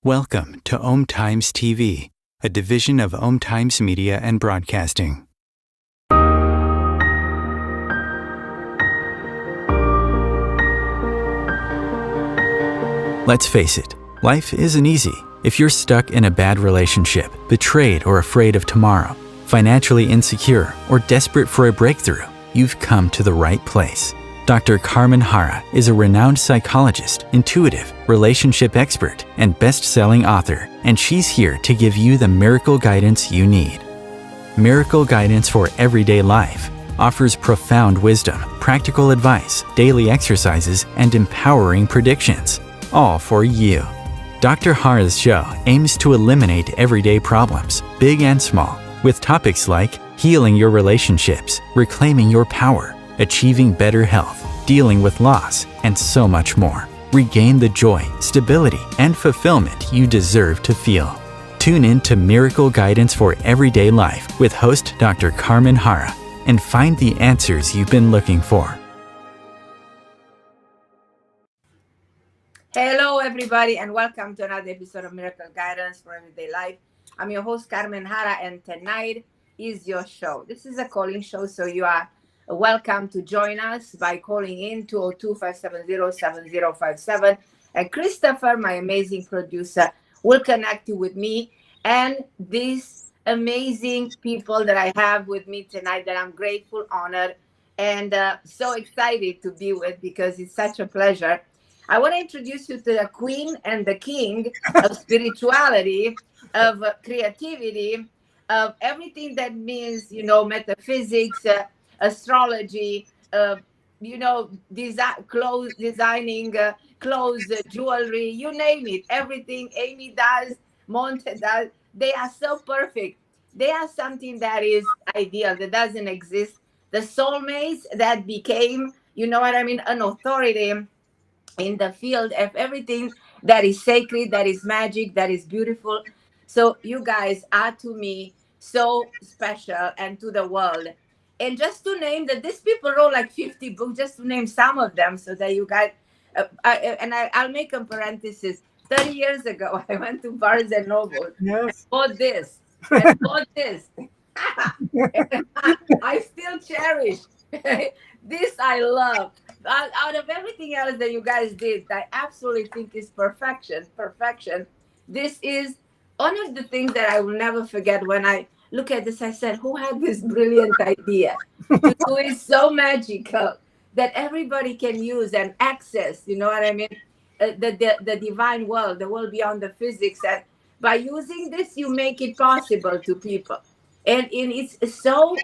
Welcome to Om Times TV, a division of Om Times Media and Broadcasting. Let's face it, life isn't easy. If you're stuck in a bad relationship, betrayed or afraid of tomorrow, financially insecure, or desperate for a breakthrough, you've come to the right place. Dr. Carmen Harra is a renowned psychologist, intuitive, relationship expert, and best-selling author, and she's here to give you the miracle guidance you need. Miracle Guidance for Everyday Life offers profound wisdom, practical advice, daily exercises, and empowering predictions, all for you. Dr. Harra's show aims to eliminate everyday problems, big and small, with topics like healing your relationships, reclaiming your power, achieving better health, dealing with loss, and so much more. Regain the joy, stability, and fulfillment you deserve to feel. Tune in to Miracle Guidance for Everyday Life with host Dr. Carmen Harra and find the answers you've been looking for. Hello, everybody, and welcome to another episode of Miracle Guidance for Everyday Life. I'm your host, Carmen Harra, and tonight is your show. This is a calling show, so you are welcome to join us by calling in 202-570-7057. And Christopher, my amazing producer, will connect you with me and these amazing people that I have with me tonight that I'm grateful, honored, and so excited to be with because it's such a pleasure. I want to introduce you to the queen and the king of spirituality, of creativity, of everything that means, metaphysics, astrology, designing clothes, jewelry, you name it. Everything Amy does, Monte does, they are so perfect. They are something that is ideal, that doesn't exist. The soulmates that became, an authority in the field of everything that is sacred, that is magic, that is beautiful. So you guys are to me so special and to the world. And just to name that, these people wrote like 50 books, just to name some of them so that you guys, I'll make a parenthesis. 30 years ago, I went to Barnes and Noble. Yes. Bought this. and all this. I still cherish this. I love. Out of everything else that you guys did, I absolutely think is perfection. Perfection. This is one of the things that I will never forget. When I look at this, I said, "Who had this brilliant idea to do it so magical that everybody can use and access?" You know what I mean? The divine world, the world beyond the physics, and by using this, you make it possible to people, and it's so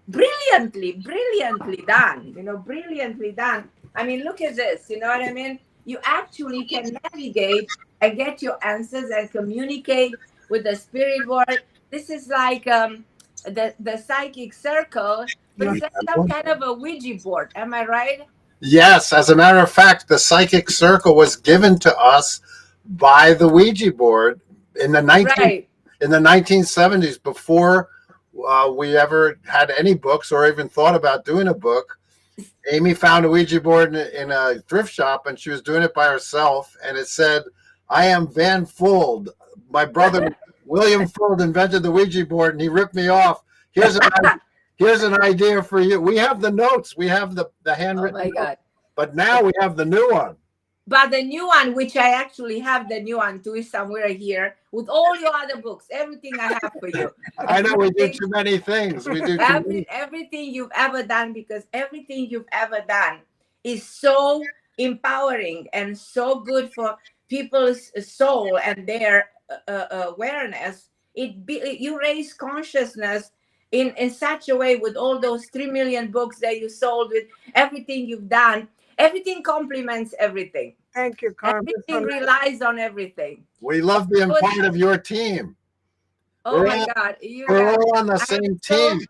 brilliantly done, brilliantly done. I mean, look at this, you know what I mean? You actually can navigate and get your answers and communicate with the spirit world. This is like the psychic circle, but it's like some kind of a Ouija board. Am I right? Yes, as a matter of fact, the psychic circle was given to us by the Ouija board in the Right. in the 1970s, before we ever had any books or even thought about doing a book. Amy found a Ouija board in a thrift shop, and she was doing it by herself, and it said, "I am Van Fold. My brother William Fold invented the Ouija board, and he ripped me off. Here's an idea for you." We have the notes. We have the handwritten Oh my God. notes, but now we have the new one. But the new one, which I actually have the new one too, is somewhere here with all your other books, everything I have for you. I know we do too many things. We do everything you've ever done, because everything you've ever done is so empowering and so good for people's soul and their awareness. You raise consciousness in such a way with all those 3 million books that you sold, with everything you've done. Everything complements everything. Thank you, Carmen. Everything relies on everything. We love being part of your team. Oh my God. We're all on the same team.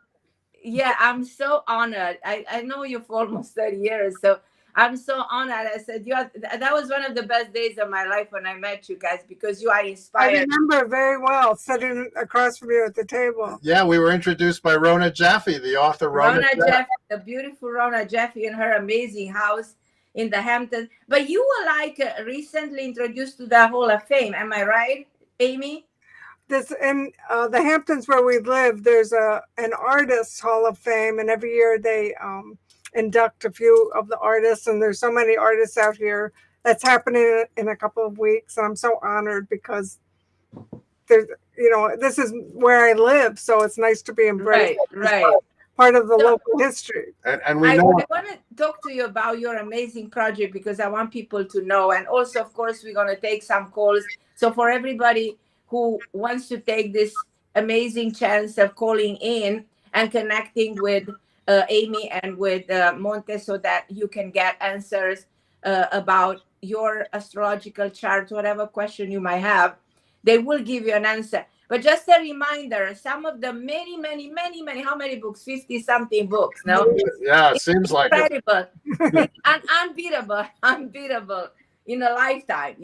Yeah, I'm so honored. I know you for almost 30 years, so I'm so honored. I said, that was one of the best days of my life when I met you guys, because you are inspired. I remember very well sitting across from you at the table. Yeah, we were introduced by Rona Jaffe, the author. Rona Jaffe, the beautiful Rona Jaffe, in her amazing house in the Hamptons. But you were recently introduced to the Hall of Fame. Am I right, Amy? This in the Hamptons where we live, there's an artists Hall of Fame, and every year they induct a few of the artists, and there's so many artists out here. That's happening in a couple of weeks. I'm so honored, because there's, this is where I live, so it's nice to be embraced. Right. Part of the local history. And we know. I want to talk to you about your amazing project, because I want people to know. And also, of course, we're going to take some calls. So for everybody who wants to take this amazing chance of calling in and connecting with Amy and with Monte, so that you can get answers about your astrological chart, whatever question you might have, they will give you an answer. But just a reminder, some of the many, how many books? 50-something books, no? Yeah, it seems like incredible. It's unbeatable in a lifetime,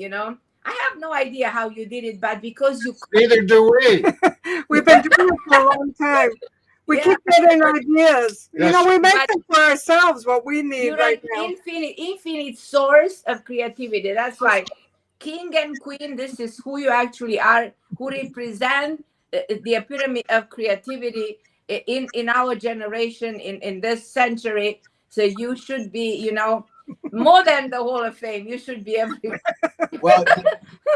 I have no idea how you did it, but because you... Neither do we. We've been doing it for a long time. We keep getting ideas. Yes. We make them for ourselves, what we need. You're right an now. infinite source of creativity. That's why king and queen, this is who you actually are, who represent the epitome of creativity in our generation, in this century. So you should be, more than the Hall of Fame. You should be everywhere. Well,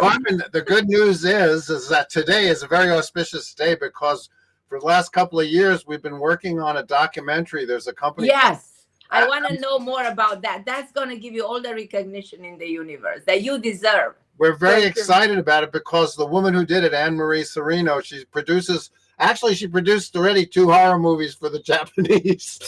Carmen, the good news is that today is a very auspicious day, because for the last couple of years, we've been working on a documentary. There's a company. Yes. I want to know more about that. That's going to give you all the recognition in the universe that you deserve. We're very excited about it, because the woman who did it, Anne Marie Serino, she produced already 2 horror movies for the Japanese.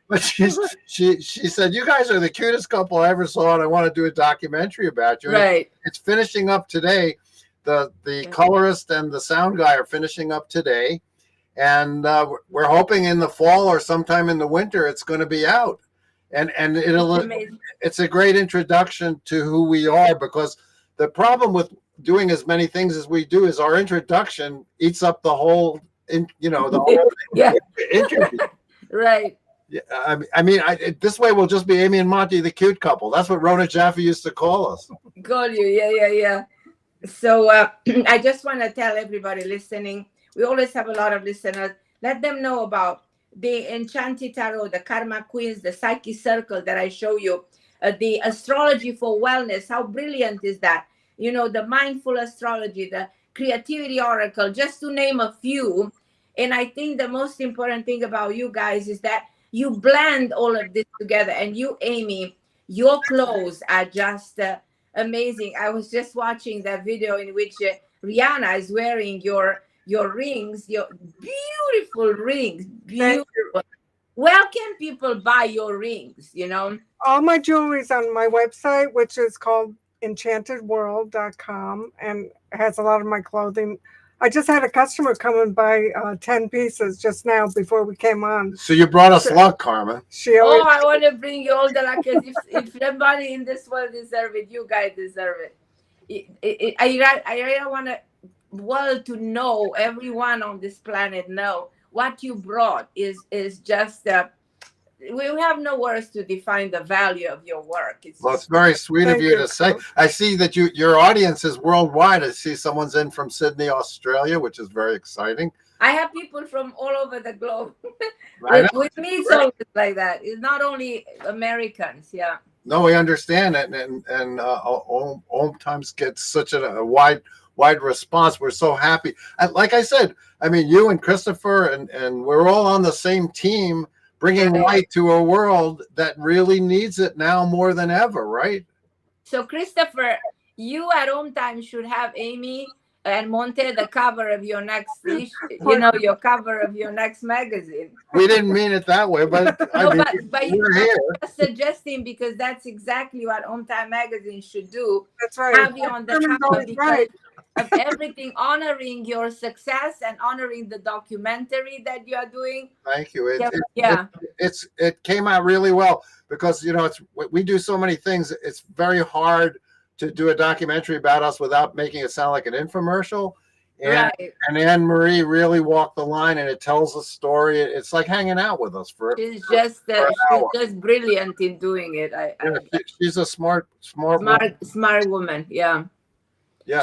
But she said, "You guys are the cutest couple I ever saw, and I want to do a documentary about you." And right. It's finishing up today. The colorist and the sound guy are finishing up today. And we're hoping in the fall or sometime in the winter it's going to be out, and it's a great introduction to who we are, because the problem with doing as many things as we do is our introduction eats up the whole interview. Right. Yeah, I mean, this way we'll just be Amy and Monte, the cute couple. That's what Rona Jaffe used to call us. Call you, yeah. So I just want to tell everybody listening, We always have a lot of listeners. Let them know about the Enchanted Tarot, the Karma Queens, the Psyche Circle that I show you, the astrology for wellness. How brilliant is that? You know, the mindful astrology, the creativity oracle, just to name a few. And I think the most important thing about you guys is that you blend all of this together. And you, Amy, your clothes are just amazing. I was just watching that video in which Rihanna is wearing your rings, your beautiful rings, beautiful. Where can people buy your rings? You know, all my jewelry is on my website, which is called enchantedworld.com, and has a lot of my clothing. I just had a customer come and buy 10 pieces just now before we came on. So you brought us luck, Karma. Oh, I want to bring you all the luck, because if somebody in this world deserve it, you guys deserve it. I really want the world to know, everyone on this planet know what you brought is just we have no words to define the value of your work. Well, it's very sweet of you to say. I see that your audience is worldwide. I see someone's in from Sydney, Australia, which is very exciting. I have people from all over the globe. With me, it's always like that. It's not only Americans. Yeah. No, we understand it, and sometimes gets such a wide response. We're so happy. And like I said, I mean, you and Christopher and we're all on the same team, bringing light to a world that really needs it now more than ever, right? So, Christopher, you at Home Time should have Amy and Monte the cover of your next issue, your cover of your next magazine. We didn't mean it that way, but but you're here. Suggesting, because that's exactly what Home Time magazine should do. That's right. Have you on the cover because of everything, honoring your success and honoring the documentary that you are doing. Thank you. It came out really well, because we do so many things. It's very hard to do a documentary about us without making it sound like an infomercial. And Anne-Marie really walked the line, and it tells a story. It's like hanging out with us she's just brilliant in doing it. She's a smart woman. Yeah.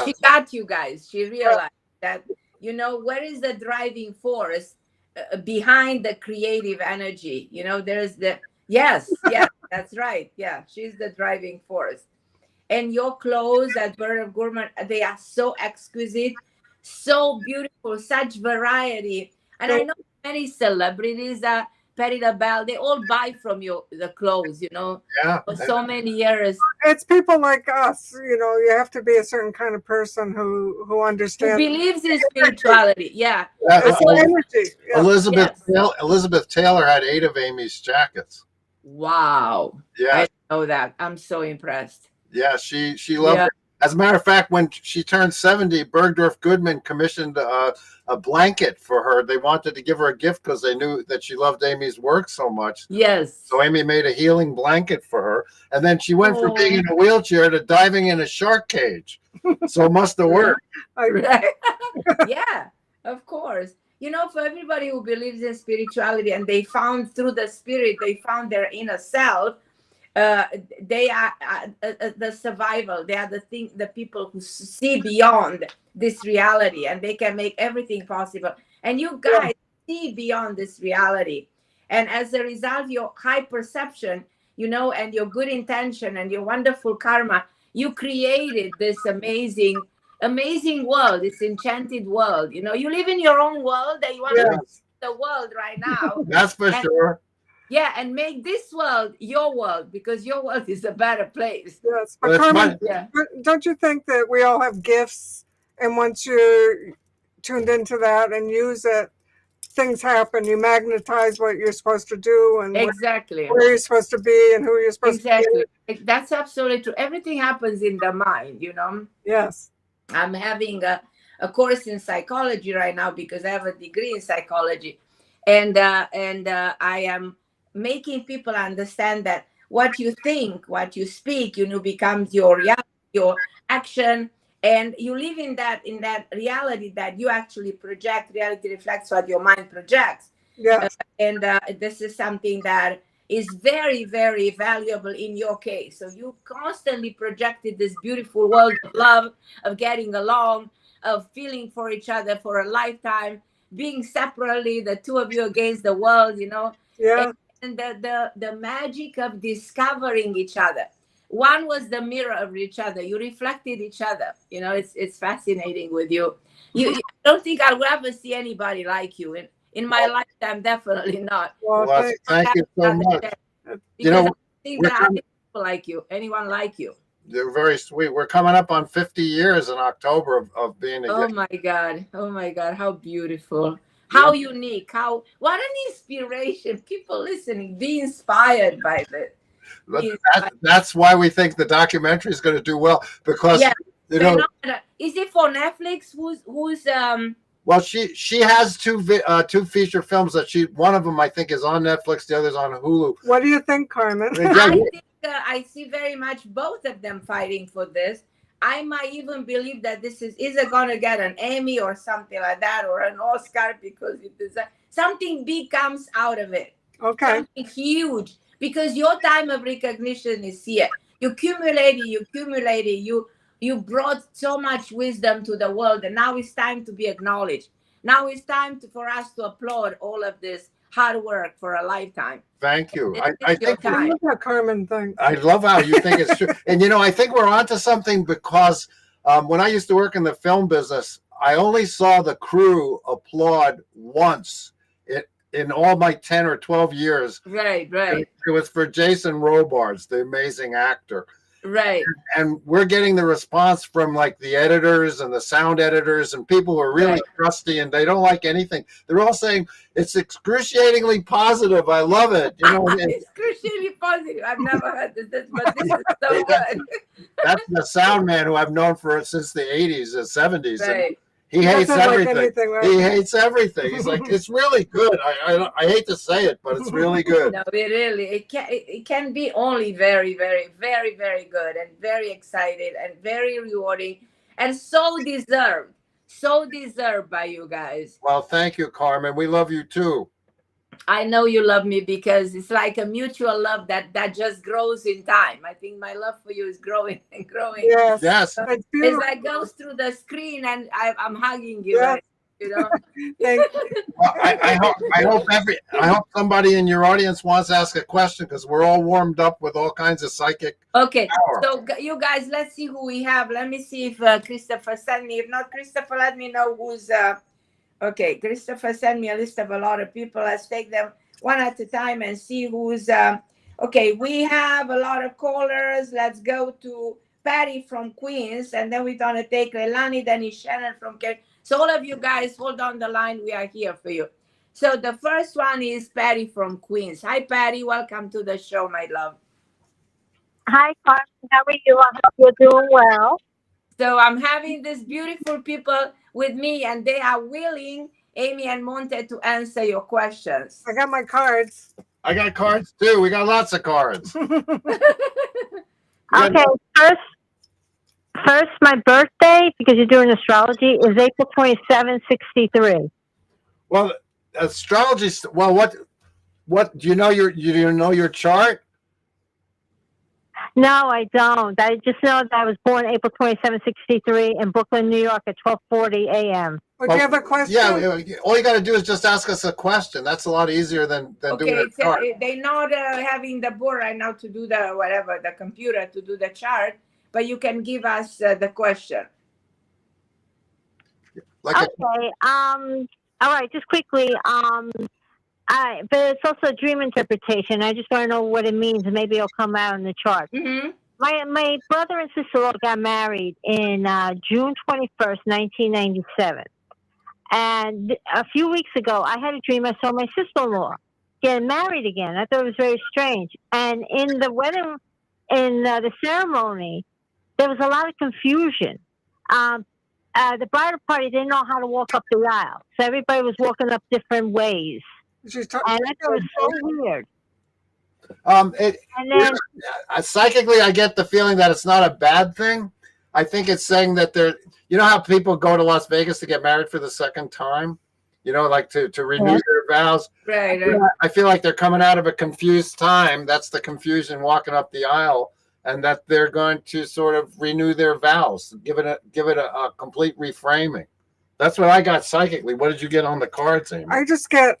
She got you guys. She realized that, where is the driving force behind the creative energy? There's yes, that's right. Yeah, she's the driving force. And your clothes at Bird of Gourmet, they are so exquisite, so beautiful, such variety. And I know many celebrities that Patti LaBelle, they all buy from you the clothes, for so many years. It's people like us, you have to be a certain kind of person who understands. Who believes in spirituality. Yeah. Elizabeth Taylor had 8 of Amy's jackets. Wow. Yeah. I know that. I'm so impressed. Yeah, she loved it. As a matter of fact, when she turned 70, Bergdorf Goodman commissioned a blanket for her. They wanted to give her a gift because they knew that she loved Amy's work so much. Yes. So Amy made a healing blanket for her. And then she went from being in a wheelchair to diving in a shark cage. So it must have worked. Right. Yeah, of course. For everybody who believes in spirituality and they found through the spirit, they found their inner self, they are the survival. They are the people who see beyond this reality, and they can make everything possible. And you guys see beyond this reality, and as a result, your high perception, and your good intention and your wonderful karma, you created this amazing world, this enchanted world. You live in your own world, and you want to the world right now. That's for sure. Yeah, and make this world your world, because your world is a better place. Yes, but Carmen, don't you think that we all have gifts, and once you're tuned into that and use it, things happen. You magnetize what you're supposed to do, and where you're supposed to be, and who you're supposed to be. That's absolutely true. Everything happens in the mind, Yes. I'm having a course in psychology right now because I have a degree in psychology, and I am making people understand that what you think, what you speak, becomes your reality, your action, and you live in that reality that you actually project. Reality reflects what your mind projects. Yes. This is something that is very, very valuable in your case. So you constantly projected this beautiful world of love, of getting along, of feeling for each other for a lifetime, being separately, the two of you against the world, you know. Yeah. And the magic of discovering each other. One was the mirror of each other. You reflected each other. You know, it's fascinating with you. I don't think I'll ever see anybody like you in my lifetime. Definitely not. Well, Well, thank you so much. You Because know, I think we're that I coming, think people like you, anyone like you. you're very sweet. We're coming up on 50 years in October of being Oh together. my God. Oh my God. How beautiful. Yeah. How unique. What an inspiration. People listening, be inspired by this. That's why we think the documentary is going to do well, because Yeah. you know, Phenomenal. Is it for Netflix? Who's well, she has two feature films that one of them I think is on Netflix, the other's on Hulu. what do you think, Carmen? I think I see very much both of them fighting for this. I might even believe that this is it going to get an Emmy or something like that, or an Oscar, because it is something big comes out of it. Okay. Something huge, because your time of recognition is here. You accumulated, you brought so much wisdom to the world, and now it's time to be acknowledged. Now it's time for us to applaud all of this hard work for a lifetime. Thank you. I think I love how Carmen thinks. I love how you think it's true. And, I think we're onto something, because when I used to work in the film business, I only saw the crew applaud once in all my 10 or 12 years. Right. It was for Jason Robards, the amazing actor. Right. And we're getting the response from like the editors and the sound editors and people who are really trusty, and they don't like anything. They're all saying it's excruciatingly positive. I love it. Excruciatingly positive. I've never heard this, but this is so good. That's the sound man who I've known since the 80s and 70s. Right. He hates everything. Right? He hates everything. He's like, it's really good. I hate to say it, but it's really good. No, it can be only very, very, very, very good, and very excited, and very rewarding, and so deserved by you guys. Well, thank you, Carmen. We love you too. I know you love me, because it's like a mutual love that just grows in time. I think my love for you is growing and growing. Yes. It's like goes through the screen, and I'm hugging you. Yeah. Right? Thank you. Well, I hope somebody in your audience wants to ask a question, because we're all warmed up with all kinds of psychic Okay, power. so you guys, let's see who we have. Let me see if Christopher sent me. If not, Christopher, let me know who's. Okay, Christopher sent me a list of a lot of people. Let's take them one at a time and see who's. Okay, we have a lot of callers. Let's go to Patty from Queens, and then we're gonna take Leilani, then Shannon from Kent. So all of you guys, hold on the line. We are here for you. So the first one is Patty from Queens. Hi, Patty. Welcome to the show, my love. Hi, Carmen. How are you? I hope you're doing well. So I'm having these beautiful people with me, and they are willing, Amy and Monte, to answer your questions. I got my cards. I got cards too. We got lots of cards. Okay, first, my birthday, because you're doing astrology, is April 27, 63. Well, astrology. Well, what do you know? You know your chart? No, I don't. I just know that I was born April 27, 63 in Brooklyn, New York at 12:40 a.m. Would you have a question? Yeah, all you got to do is just ask us a question. That's a lot easier than doing a chart. They're not having the board right now to do the computer to do the chart, but you can give us the question. Okay. All right. Just quickly. But it's also a dream interpretation. I just want to know what it means, and maybe it'll come out in the chart. Mm-hmm. My brother and sister-in-law got married in June 21st, 1997. And a few weeks ago, I had a dream. I saw my sister-in-law getting married again. I thought it was very strange. And in the wedding, in the ceremony, there was a lot of confusion. The bridal party didn't know how to walk up the aisle, so everybody was walking up different ways. And I thought it was so weird. And then Psychically, I get the feeling that it's not a bad thing. I think it's saying that you know how people go to Las Vegas to get married for the second time? Like to renew their vows. Right. I feel like they're coming out of a confused time. That's the confusion walking up the aisle. and that they're going to sort of renew their vows, give it a complete reframing. That's what I got psychically. What did you get on the cards, Amy? I just get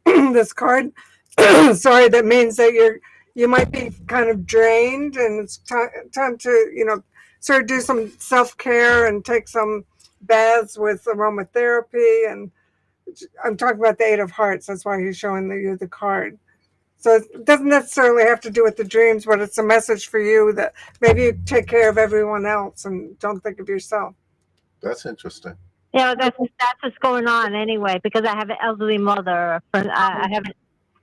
this card. Sorry, that means that you might be kind of drained, and it's time to sort of do some self-care and take some baths with aromatherapy. And I'm talking about the Eight of Hearts. That's why he's showing you the card. So it doesn't necessarily have to do with the dreams, but it's a message for you that maybe you take care of everyone else and don't think of yourself. That's interesting. Yeah, that's what's going on anyway. Because I have an elderly mother. I have an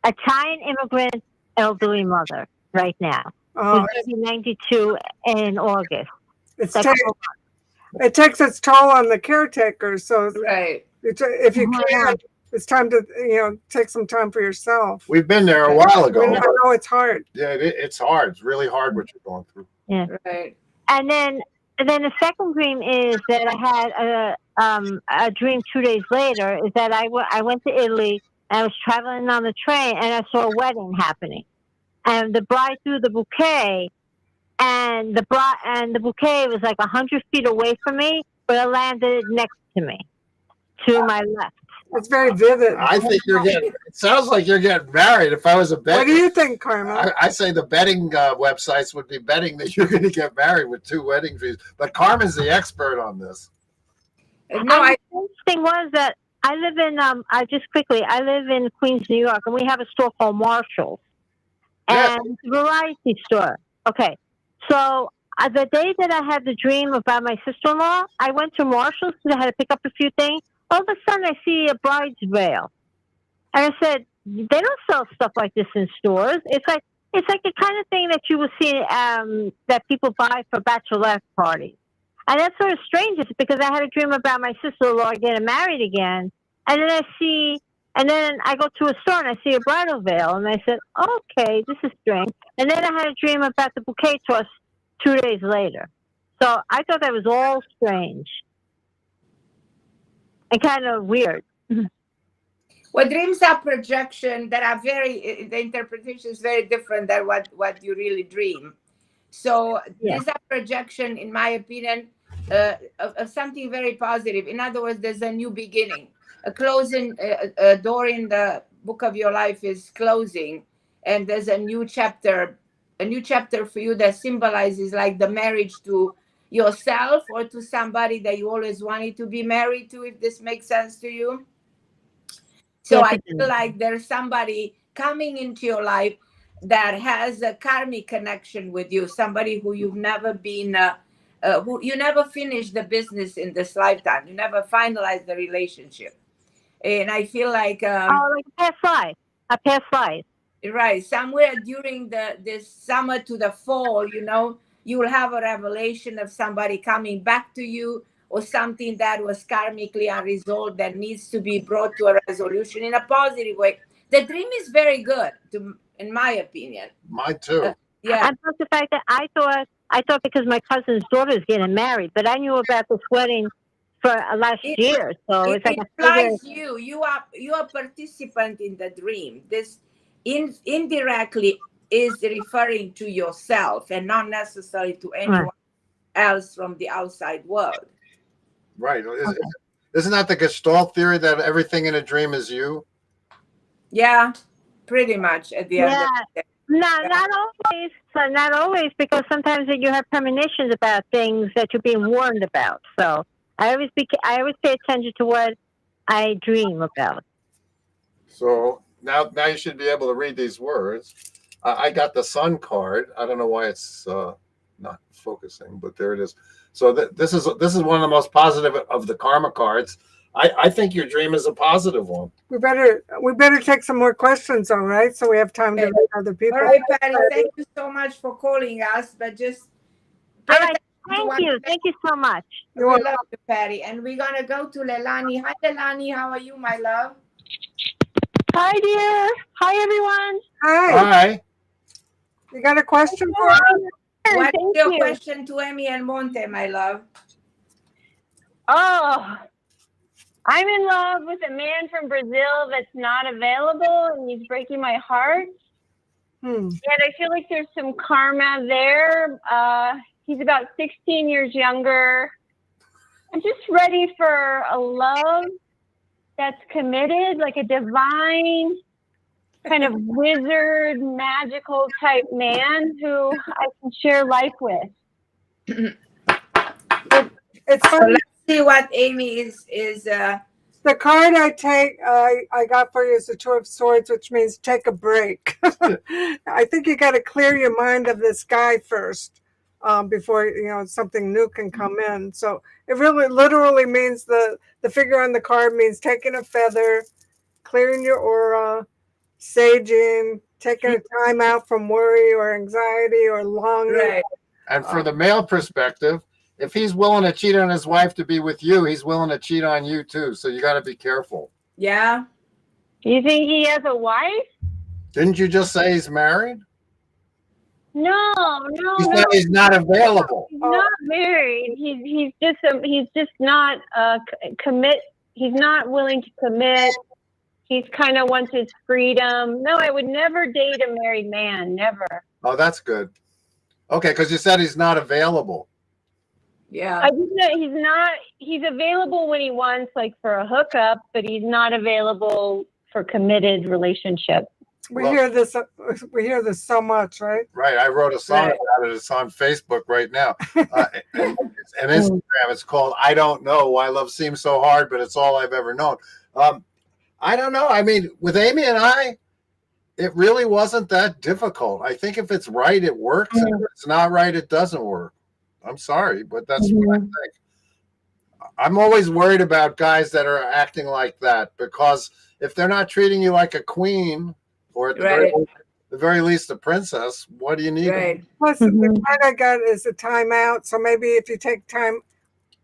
Italian immigrant elderly mother right now. Oh, Who's going to be 92 in August. it takes its toll on the caretakers. So Right. if you can, it's time to take some time for yourself. We've been there a while ago. I know it's hard. Yeah, it's hard. It's really hard what you're going through. Yeah. Right. And then the second dream is that I had a dream 2 days later. Is that I went to Italy and I was traveling on the train and I saw a wedding happening, and the bride threw the bouquet, and the bouquet was like 100 feet away from me, but it landed next to me, to my left. It's very vivid. I think it sounds like you're getting married. If I was a bet, what do you think, Carmen? I say the betting websites would be betting that you're going to get married with 2 wedding dreams. But Carmen's the expert on this. No, The interesting was that I live in I live in Queens, New York, and we have a store called Marshall's, Yeah. and it's a variety store. Okay, so the day that I had the dream about my sister-in-law, I went to Marshall's because I had to pick up a few things. All of a sudden, I see a bride's veil, and I said, "They don't sell stuff like this in stores. It's like the kind of thing that you will see that people buy for bachelorette parties." And that's sort of strange because I had a dream about my sister-in-law getting married again, and then I go to a store and I see a bridal veil, and I said, "Okay, this is strange." And then I had a dream about the bouquet toss 2 days later. So I thought that was all strange and kind of weird. well, dreams are projection that are the interpretation is very different than what you really dream. So these are projection, in my opinion, of something very positive. In other words, there's a new beginning. A closing, a door in the book of your life is closing, and there's a new chapter for you that symbolizes like the marriage to yourself or to somebody that you always wanted to be married to, if this makes sense to you. So I feel like there's somebody coming into your life that has a karmic connection with you, somebody who you've never been, who you never finished the business in this lifetime. You never finalized the relationship. And I feel like... like a past life. Right. Somewhere during this summer to the fall, you will have a revelation of somebody coming back to you, or something that was karmically unresolved that needs to be brought to a resolution in a positive way. The dream is very good, in my opinion. Mine too. Yeah. And plus the fact that I thought because my cousin's daughter is getting married, but I knew about this wedding for last year. So it's like implies you are a participant in the dream. This indirectly is referring to yourself and not necessarily to anyone else from the outside world. Right. Isn't that the Gestalt theory that everything in a dream is you? Yeah, pretty much at the end of the day. Not always, because sometimes you have premonitions about things that you're being warned about. So I always pay attention to what I dream about. So now you should be able to read these words. I got the Sun card. I don't know why it's not focusing, but there it is. So this is one of the most positive of the karma cards. I think your dream is a positive one. We better take some more questions, all right? So we have time to read other people. All right, Patty, thank you so much for calling us. But just all right, thank you so much. We love you, Patty, and we're gonna go to Leilani. Hi, Leilani, how are you, my love? Hi, dear. Hi, everyone. Hi. You got a question for us? What's your question to Amy and Monte, my love? Oh, I'm in love with a man from Brazil that's not available, and he's breaking my heart. Hmm. And I feel like there's some karma there. He's about 16 years younger. I'm just ready for a love that's committed, like a divine kind of wizard, magical type man who I can share life with. It's So funny. let's see what Amy is. The card I got for you is the Two of Swords, which means take a break. I think you got to clear your mind of this guy first before something new can come in. So it really literally means the figure on the card means taking a feather, clearing your aura, saging, taking a time out from worry or anxiety or longing. Right. And for the male perspective, if he's willing to cheat on his wife to be with you, he's willing to cheat on you too. So you got to be careful. Yeah. You think he has a wife? Didn't you just say he's married? No. He said he's not available. He's not married. He's just not commit. He's not willing to commit. He's kind of wants his freedom. No, I would never date a married man. Never. Oh, that's good. Okay, because you said he's not available. Yeah. I just know he's available when he wants, like for a hookup, but he's not available for committed relationship. We hear this so much, right? Right. I wrote a song about it. It's on Facebook right now. And Instagram. It's called I Don't Know Why Love Seems So Hard, but it's all I've ever known. I don't know. I mean, with Amy and I, it really wasn't that difficult. I think if it's right, it works. And if it's not right, it doesn't work. I'm sorry, but that's what I think. I'm always worried about guys that are acting like that, because if they're not treating you like a queen or at the very least a princess, what do you need? Right. Plus, the card I got is a timeout. So maybe if you take time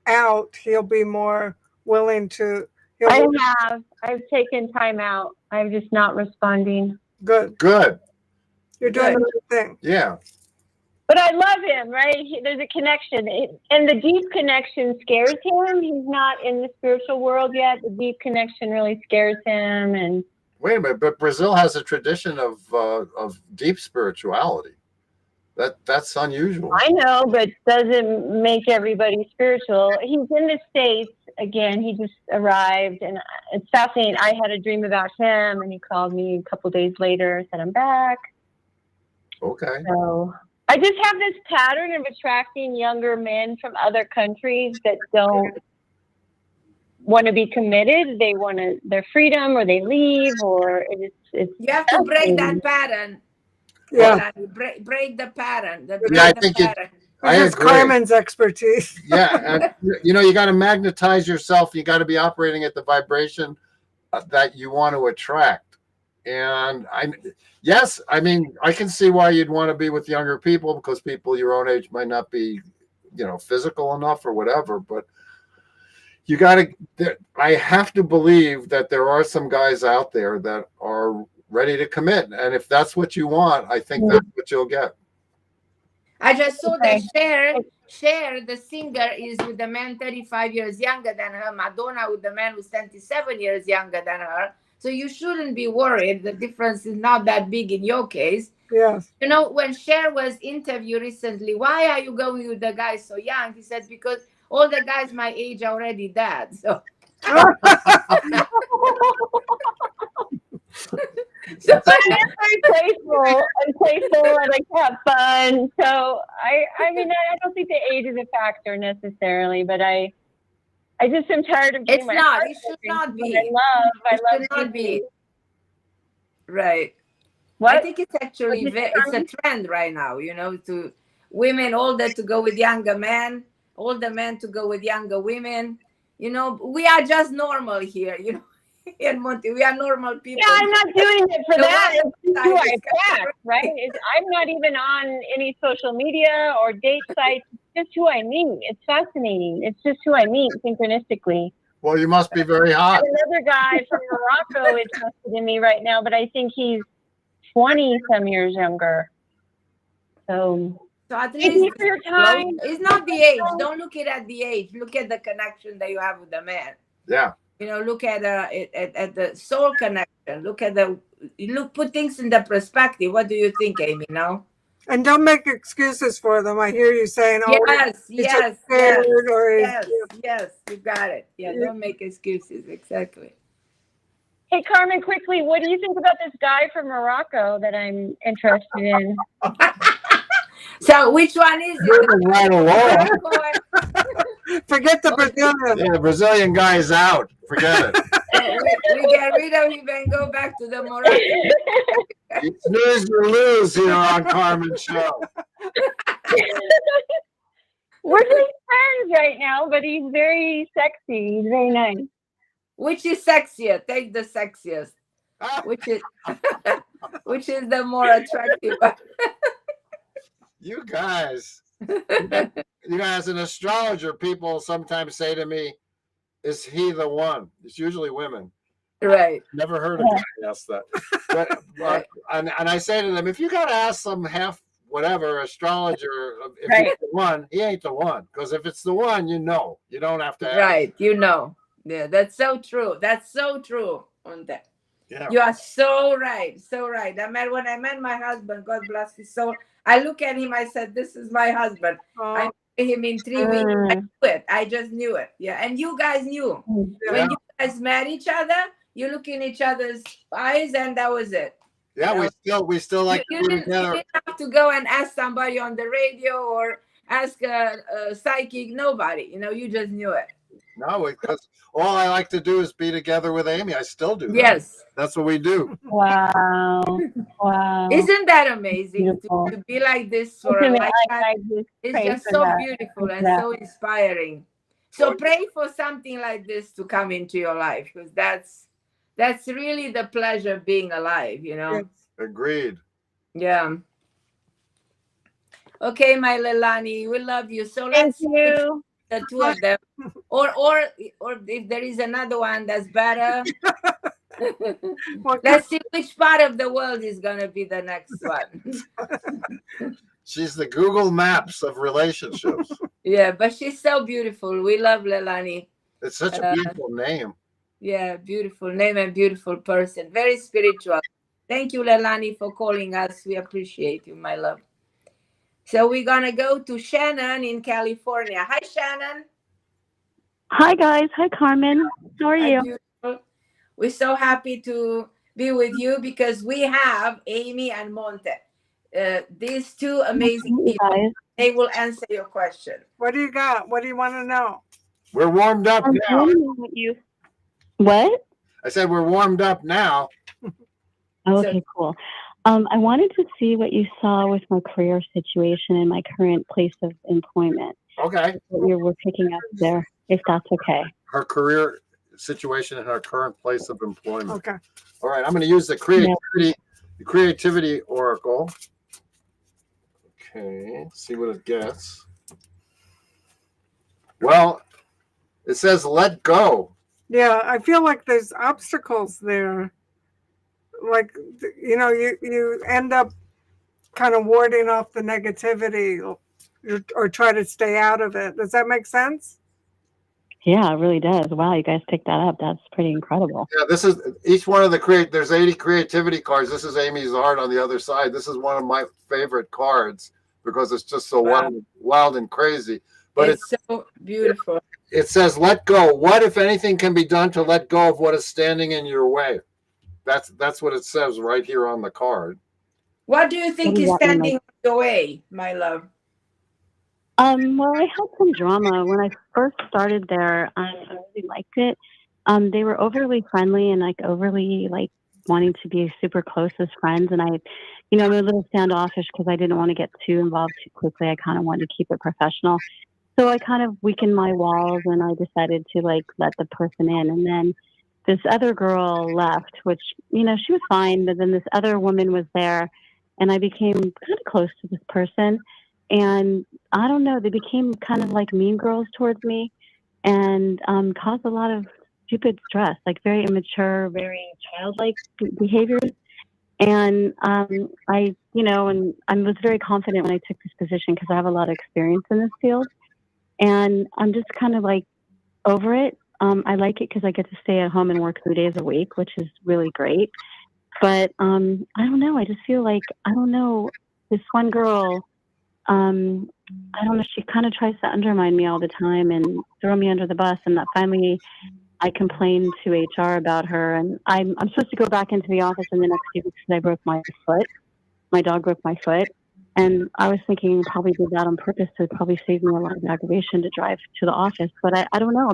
out, he'll be more willing to. I've taken time out. I'm just not responding. Good. You're doing the right thing. Yeah. But I love him, right? There's a connection. And the deep connection scares him. He's not in the spiritual world yet. The deep connection really scares him. And wait a minute, but Brazil has a tradition of deep spirituality. That's unusual. I know, but doesn't make everybody spiritual. He's in the States again. He just arrived, and it's fascinating. I had a dream about him, and he called me a couple days later, said I'm back. Okay. So I just have this pattern of attracting younger men from other countries that don't want to be committed. They want their freedom, or they leave, or it's. You have to break that pattern. Yeah. Break the pattern. I think I agree. Carmen's expertise. Yeah. And, you got to magnetize yourself. You got to be operating at the vibration that you want to attract. And I can see why you'd want to be with younger people, because people your own age might not be, physical enough or whatever. But you got to, I have to believe that there are some guys out there that are ready to commit. And if that's what you want, I think that's what you'll get. I just saw that Cher, the singer, is with the man 35 years younger than her. Madonna with the man who's 27 years younger than her. So you shouldn't be worried. The difference is not that big in your case. Yes. When Cher was interviewed recently, why are you going with the guy so young? He said, because all the guys my age are already dead. So But I'm very playful and I like to have fun. So I mean, I don't think the age is a factor necessarily, but I just am tired of doing it should not be. I love should not be. Right. What? I think it's actually it's a trend right now, to women older to go with younger men, older men to go with younger women. We are just normal here, in Monte. We are normal people. Yeah, I'm not doing it for that. It's who I attract, right? I'm not even on any social media or date sites. It's just who I meet. It's fascinating. It's just who I meet synchronistically. Well, you must be very hot. Another guy from Morocco is interested in me right now, but I think he's 20-some years younger. So at least for your time. It's not the age. Don't look at the age. Look at the connection that you have with the man. Yeah. Look at the soul connection Look at put things in the perspective. What do you think, Amy? Now? And don't make excuses for them. I hear you saying, "Oh, Yes, he's yes, scared," yes, or he's, yes, yes. You got it. Yeah, don't make excuses. Exactly. Hey, Carmen, quickly, what do you think about this guy from Morocco that I'm interested in? So, which one is it? Moving right along. forget the Brazilian. Yeah, the Brazilian guy is out. Forget it. We get rid of him and go back to the Moroccan. You snooze, you lose here on Carmen's show. We're just friends right now, but he's very sexy. He's very nice. Which is sexier? Take the sexiest. Which is which is the more attractive one? You guys, as an astrologer, people sometimes say to me, "Is he the one?" It's usually women. Right. Never heard a guy ask that. But, and I say to them, if you got to ask some half whatever astrologer if he's the one, he ain't the one. Because if it's the one, you know. You don't have to ask. Right. You know. Yeah, that's so true. That's so true on that. Yeah. You are so right. So right. When I met my husband, God bless his soul, I look at him, I said, this is my husband. I met him in 3 weeks. I knew it. I just knew it. Yeah. And you guys knew. Yeah. When you guys met each other, you look in each other's eyes, and that was it. Yeah, we still like you didn't have to go and ask somebody on the radio or ask a psychic. Nobody. You just knew it. No, because all I like to do is be together with Amy. I still do that. Yes. That's what we do. Wow. Wow. Isn't that amazing to be like this for a lifetime? It's just so beautiful and so inspiring. So pray for something like this to come into your life, because that's really the pleasure of being alive, Yes. Agreed. Yeah. Okay, my Leilani, we love you. So Thank let's you. The two of them, or if there is another one that's better. Let's see which part of the world is gonna be the next one. She's the Google Maps of relationships. Yeah, but she's so beautiful. We love Leilani. It's such a beautiful name. Yeah, beautiful name and beautiful person. Very spiritual. Thank you, Leilani, for calling us. We appreciate you, my love. So we're going to go to Shannon in California. Hi, Shannon. Hi, guys. Hi, Carmen. How are you? Beautiful. We're so happy to be with you because we have Amy and Monte. These two amazing people. Guys. They will answer your question. What do you got? What do you want to know? We're warmed up now. What? I said we're warmed up now. Okay, cool. I wanted to see what you saw with my career situation and my current place of employment. Okay. What you were picking up there, if that's okay. Her career situation and her current place of employment. Okay. All right. I'm going to use the creativity oracle. Okay. See what it gets. Well, it says let go. Yeah, I feel like there's obstacles there. Like, you end up kind of warding off the negativity or try to stay out of it. Does that make sense? Yeah, it really does. Wow, you guys picked that up. That's pretty incredible. Yeah, this is each one of there's 80 creativity cards. This is Amy's art on the other side. This is one of my favorite cards because it's just so wild and crazy. But it's so beautiful. It says, let go. What, if anything, can be done to let go of what is standing in your way? That's what it says right here on the card. What do you think is standing in the way, my love? Well, I had some drama when I first started there. I really liked it. They were overly friendly and overly wanting to be super close as friends. And I'm a little standoffish because I didn't want to get too involved too quickly. I kind of wanted to keep it professional. So I kind of weakened my walls and I decided to let the person in. And then this other girl left, which, she was fine. But then this other woman was there and I became kind of close to this person. And I don't know, they became kind of like mean girls towards me and caused a lot of stupid stress, very immature, very childlike behaviors. And and I was very confident when I took this position because I have a lot of experience in this field. And I'm just kind of over it. I like it because I get to stay at home and work 3 days a week, which is really great. But I don't know. I just feel like, I don't know, this one girl, I don't know, she kind of tries to undermine me all the time and throw me under the bus. And that finally I complained to HR about her. And I'm supposed to go back into the office in the next few weeks because I broke my foot. My dog broke my foot. And I was thinking probably did that on purpose to probably save me a lot of aggravation to drive to the office. But I don't know.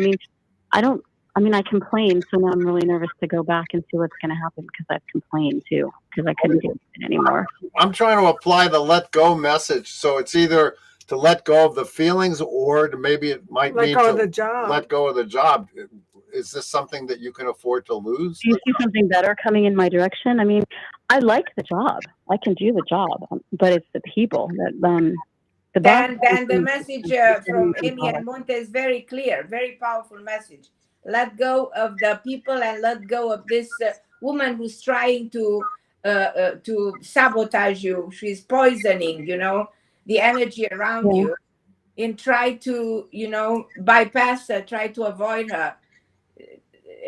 I mean, I complained, so now I'm really nervous to go back and see what's going to happen because I've complained too, because I couldn't do it anymore. I'm trying to apply the let go message. So it's either to let go of the feelings or to maybe it might Let mean go to of the job. let go of the job. Is this something that you can afford to lose? Do you see something better coming in my direction? I mean, I like the job. I can do the job, but it's the people that the boss. Then the message from Amy and Monte is very clear, very powerful message. Let go of the people and let go of this woman who's trying to sabotage you. She's poisoning, the energy around you, and try to, bypass her, try to avoid her.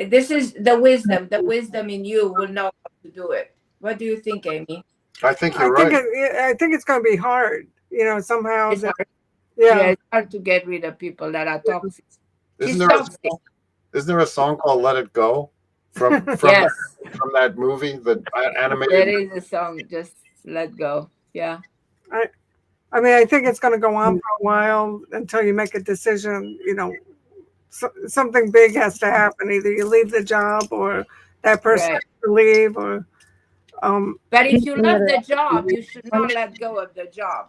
This is the wisdom. The wisdom in you will know how to do it. What do you think, Amy? I think you're right. I think it's going to be hard. Somehow. It's hard. Yeah, it's hard to get rid of people that are toxic. Isn't toxic. There a song called "Let It Go" from Yes. from that movie, the animated? There is a song, just let go. Yeah. I mean, I think it's going to go on for a while until you make a decision. Something big has to happen. Either you leave the job, or that person has to leave, or. But if you love the job, you should not let go of the job.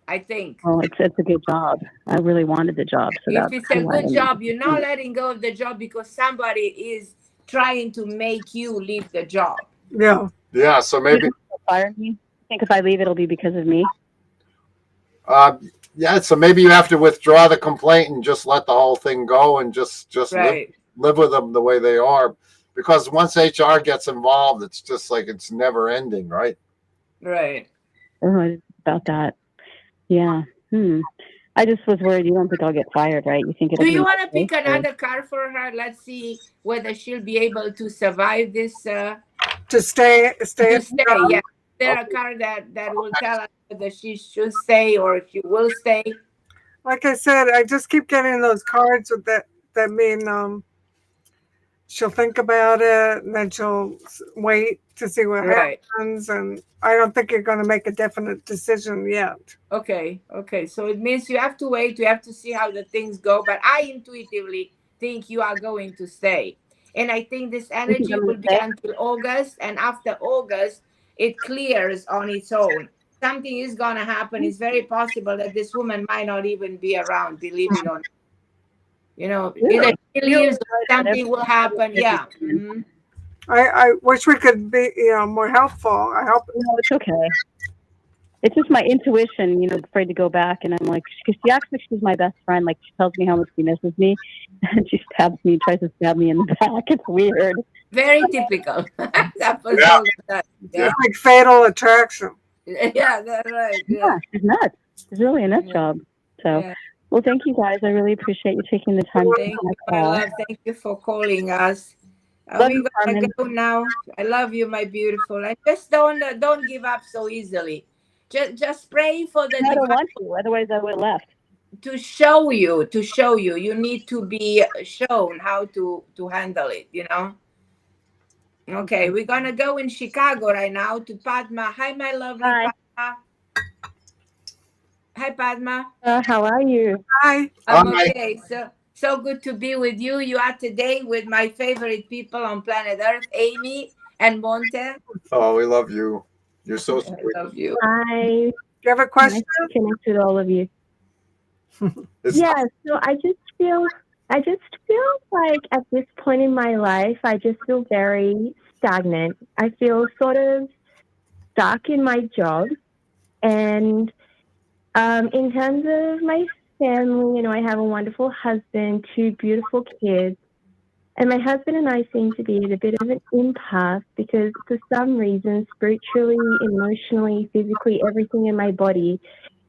I think. Oh, it's a good job. I really wanted the job. So if it's a good job, you're not letting go of the job because somebody is trying to make you leave the job. Yeah. Yeah. So maybe fire me. I think if I leave, it'll be because of me. Yeah. So maybe you have to withdraw the complaint and just let the whole thing go and just live with them the way they are. Because once HR gets involved, it's just like it's never ending, right? Right. Oh, about that. Yeah. I just was worried. You don't think I'll get fired, right? You think? Do you want to pick another card for her? Let's see whether she'll be able to survive this. To stay. To stay. Yeah. Is there a card that will tell us whether she should stay or she will stay? Like I said, I just keep getting those cards with that mean she'll think about it and then she'll wait to see what happens. And I don't think you're going to make a definite decision yet. Okay. So it means you have to wait. You have to see how the things go. But I intuitively think you are going to stay. And I think this energy will be until August. And after August, it clears on its own. Something is going to happen. It's very possible that this woman might not even be around, believe it or not. Either she leaves or something will happen. Yeah. Mm-hmm. I wish we could be, more helpful. I hope. No, it's okay. It's just my intuition, afraid to go back. And I'm like, because she acts like she's my best friend. Like, she tells me how much she misses me. And she tries to stab me in the back. It's weird. Very typical. Yeah. Like Fatal Attraction. Yeah, that's right. Yeah, she's nuts. She's really a nut job. So, well, thank you guys. I really appreciate you taking the time. Thank you, my love. Thank you for calling us. We're gonna go now. I love you, my beautiful. And just don't give up so easily. Just pray for the I don't want to, otherwise I would have left. To show you. You need to be shown how to handle it, Okay, we're gonna go in Chicago right now to Padma. Hi, my lovely Padma. Hi, Padma. How are you? Hi. I'm okay. So good to be with you. You are today with my favorite people on planet Earth, Amy and Monte. Oh, we love you. You're so sweet. I love you. Hi. Do you have a question? Nice to connect with all of you. Yeah. So I just feel like at this point in my life, I just feel very stagnant. I feel sort of stuck in my job. And in terms of my family, I have a wonderful husband, 2 beautiful kids. And my husband and I seem to be at a bit of an impasse because for some reason, spiritually, emotionally, physically, everything in my body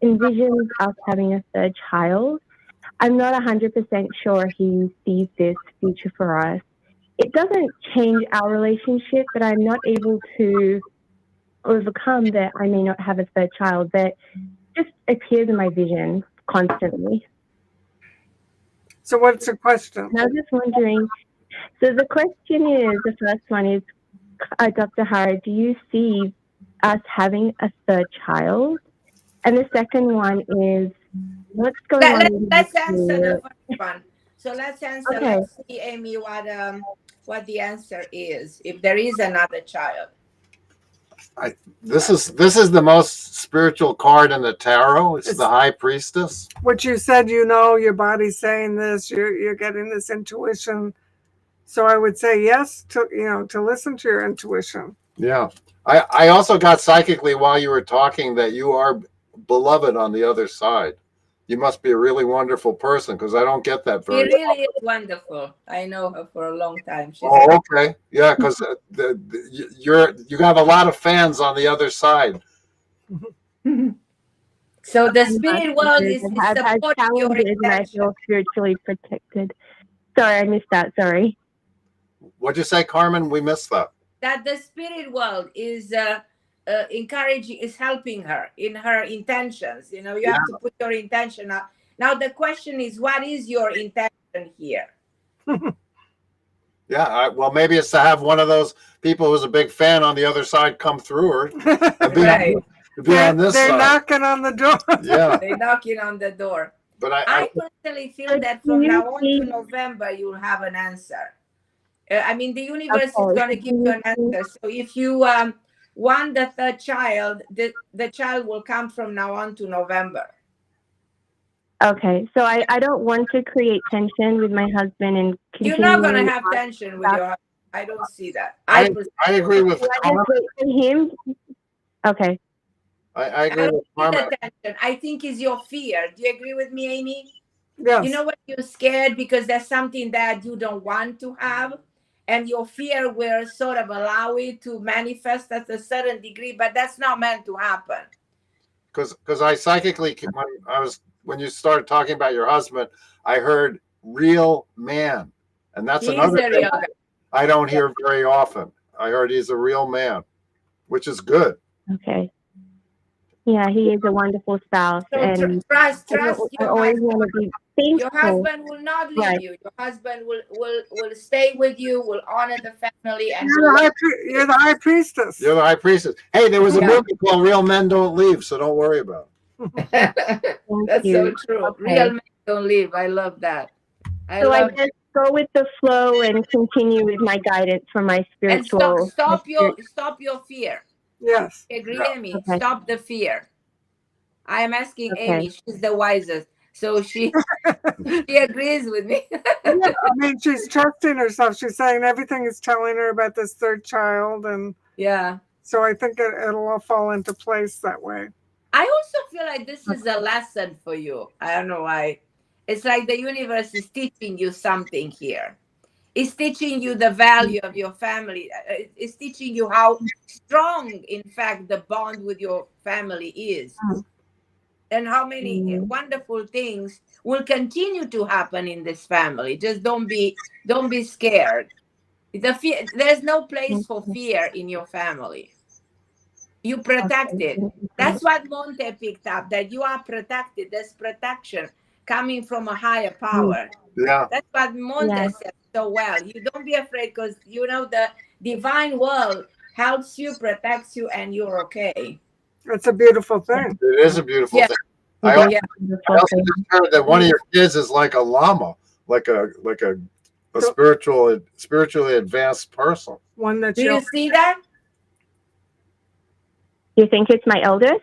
envisions us having a third child. I'm not 100% sure he sees this future for us. It doesn't change our relationship, but I'm not able to overcome that I may not have a third child. That just appears in my vision constantly. So what's the question? And I was just wondering, so the question is, the first one is, Dr. Harra, do you see us having a third child? And the second one is, what's going on? Let's answer the first one. So let's answer. Okay. Let's see, Amy, what the answer is. If there is another child. This is the most spiritual card in the tarot. It's the High Priestess. What you said, your body's saying this, you're getting this intuition. So I would say yes to listen to your intuition. Yeah. I also got psychically while you were talking that you are beloved on the other side. You must be a really wonderful person, because I don't get that very She really is wonderful. I know her for a long time. She's okay. Yeah, because you got a lot of fans on the other side. So the spirit world is I've had supporting your challenges and I intention. feel spiritually protected. Sorry, I missed that. Sorry. What'd you say, Carmen? We missed that. That the spirit world is encouraging, is helping her in her intentions. You have to put your intention out. Now the question is, what is your intention here? Yeah, well, maybe it's to have one of those people who's a big fan on the other side come through her and be, Right. on this They're side. knocking on the door. Yeah, They're knocking on the door. but I personally feel that from now on to November, you'll have an answer. The universe is going to give you an answer. So if you want the third child, the child will come from now on to November. Okay, so I don't want to create tension with my husband and You're not going to have tension with your husband. I don't see that. I agree with Carmen. him. Okay. I agree with Carmen. Tension. I think is your fear. Do you agree with me, Amy? Yes. You know when you're scared because there's something that you don't want to have, and your fear will sort of allow it to manifest at a certain degree, but that's not meant to happen. Because I psychically, when you started talking about your husband, I heard real man, and that's another thing I don't hear very often. I heard he's a real man, which is good. Okay. Yeah, he is a wonderful spouse, So and trust I your always husband. want to be thankful. Your husband will not leave you. Your husband will stay with you, will honor the family, and You're the high priestess. You're the high priestess. Hey, there was a movie called Real Men Don't Leave, so don't worry about it. That's so true. Okay. Real men don't leave. I love that. I just go with the flow and continue with my guidance from my spiritual. And stop your fear. Yes. Agree, Amy. Okay. Stop the fear. I am asking Amy. She's the wisest. So she agrees with me. She's trusting herself. She's saying everything is telling her about this third child, and so I think it'll all fall into place that way. I also feel like this is a lesson for you. I don't know why. It's like the universe is teaching you something here. It's teaching you the value of your family. It's teaching you how strong, in fact, the bond with your family is. And how many wonderful things will continue to happen in this family. Just don't be scared. There's no place for fear in your family. You protected. That's what Monte picked up, that you are protected. There's protection coming from a higher power. Yeah. That's what Monte said so well. You don't be afraid, because the divine world helps you, protects you, and you're okay. It's a beautiful thing. It is a beautiful thing. I also just heard that one of your kids is like a llama, like a spiritually advanced person. One that do you see that? You think it's my eldest?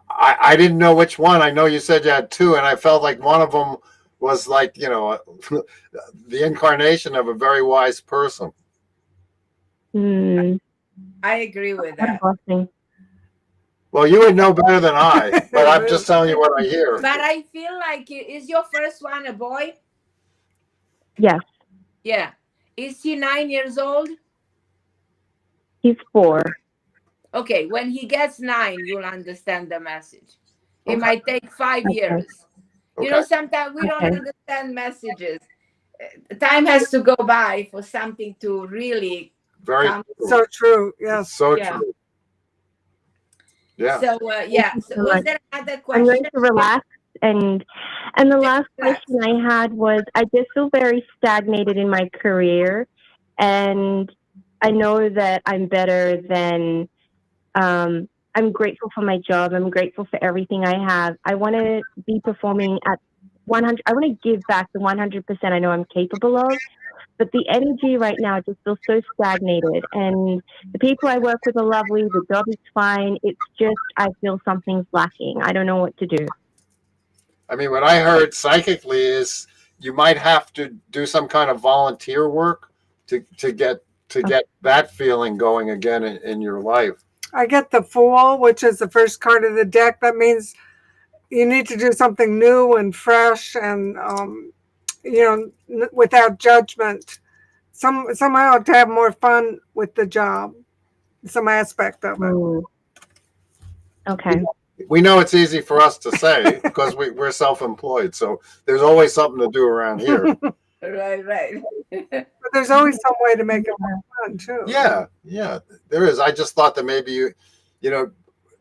I didn't know which one. I know you said you had two, and I felt like one of them was like, the incarnation of a very wise person. I agree with that. Well, you would know better than I, but I'm just telling you what I hear. But I feel like, is your first one a boy? Yes. Yeah. Is he 9 years old? He's 4. Okay, when he gets 9, you'll understand the message. It might take 5 years. You know, Okay. sometimes we don't Okay. understand messages. Time has to go by for something to really Very come. true. So true. Yes. So Yeah. true. Yeah. So Thank yeah. you So so was much. there another I'm ready question? to relax. And the last Relax. question I had was, I just feel very stagnated in my career, and I know that I'm better than. I'm grateful for my job. I'm grateful for everything I have. I want to be performing at 100. I want to give back the 100% I know I'm capable of. But the energy right now just feels so stagnated. And the people I work with are lovely. The job is fine. It's just, I feel something's lacking. I don't know what to do. I mean, what I heard psychically is you might have to do some kind of volunteer work to get that feeling going again in your life. I get the Fool, which is the first card of the deck. That means you need to do something new and fresh and, without judgment. Somehow to have more fun with the job, some aspect of it. Mm. Okay. We know it's easy for us to say because we're self-employed, so there's always something to do around here. Right. But there's always some way to make it more fun too. Yeah, there is. I just thought that maybe you know,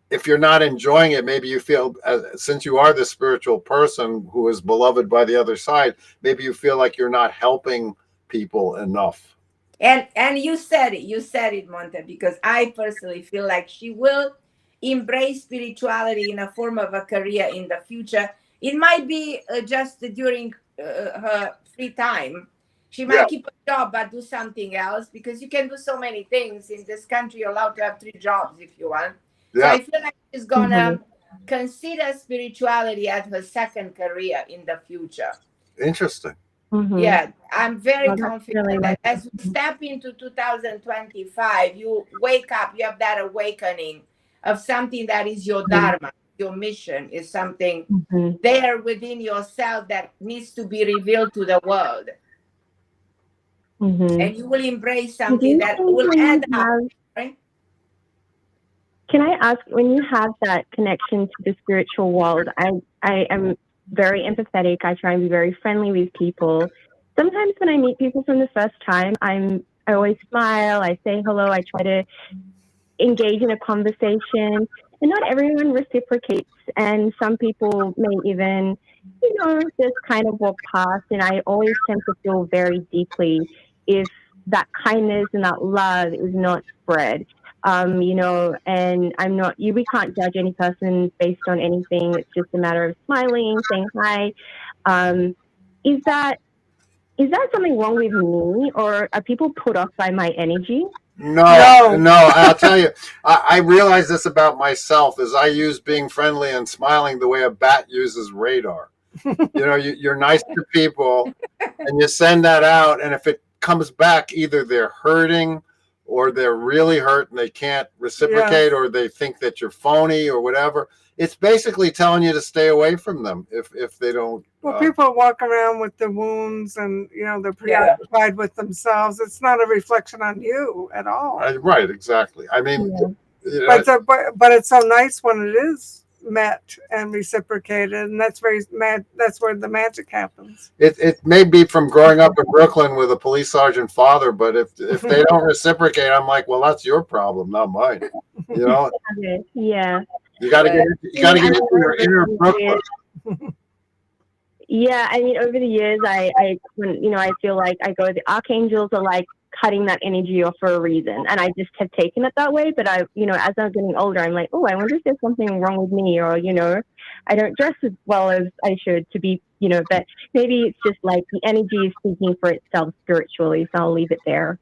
if you're not enjoying it, maybe you feel, since you are the spiritual person who is beloved by the other side, maybe you feel like you're not helping people enough. And you said it, Monte, because I personally feel like she will embrace spirituality in a form of a career in the future. It might be just during her free time. She might Yeah. keep a job but do something else, because you can do so many things in this country. You're allowed to have 3 jobs if you want. So Yeah, I feel like she's gonna consider spirituality as her second career in the future. interesting. Mm-hmm. Yeah, I'm very Well, that's confident really that as we step into 2025, you wake up, you have that awakening of something that is your dharma, your mission is something Mm-hmm. there within yourself that needs to be revealed to the world. Mm-hmm. And you will embrace Do something you that think will when add you up, have, right? can I ask, when you have that connection to the spiritual world, I am very empathetic. I try and be very friendly with people. Sometimes when I meet people from the first time, I always smile, I say hello, I try to engage in a conversation, and not everyone reciprocates, and some people may even, just kind of walk past, and I always tend to feel very deeply if that kindness and that love is not spread. And we can't judge any person based on anything. It's just a matter of smiling, saying hi. Um, is that something wrong with me, or are people put off by my energy? No, No. I'll tell you, I realize this about myself is I use being friendly and smiling the way a bat uses radar. You're nice to people and you send that out, and if it comes back, either they're hurting or they're really hurt and they can't reciprocate, or they think that you're phony or whatever. It's basically telling you to stay away from them if they don't. Well, people walk around with the wounds and, they're preoccupied with themselves. It's not a reflection on you at all. Right, exactly. I mean, But it's so nice when it is met and reciprocated, and that's where the magic happens. it may be from growing up in Brooklyn with a police sergeant father, but if they don't reciprocate, I'm like, well, that's your problem, not mine. Yeah. You got to get into your inner Brooklyn. Yeah, I mean, over the years, I feel like the archangels are like cutting that energy off for a reason, and I just have taken it that way. But as I'm getting older, I'm like, oh, I wonder if there's something wrong with me, or I don't dress as well as I should to be, but maybe it's just like the energy is speaking for itself spiritually, so I'll leave it there.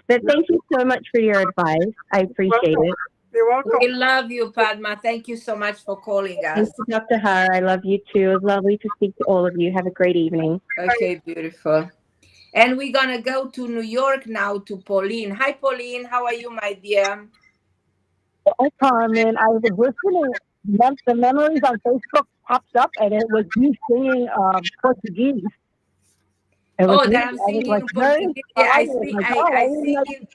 But thank you so much for your advice. I appreciate it. You're welcome. We love you, Padma. Thank you so much for calling us. Thank you, Dr. Harra. I love you too. It was lovely to speak to all of you. Have a great evening. Okay, beautiful. And we're going to go to New York now to Pauline. Hi, Pauline. How are you, my dear? Hi, Carmen. I was listening. The memories on Facebook popped up, and it was you singing Portuguese. It was that I'm singing in Portuguese. Yeah, I sing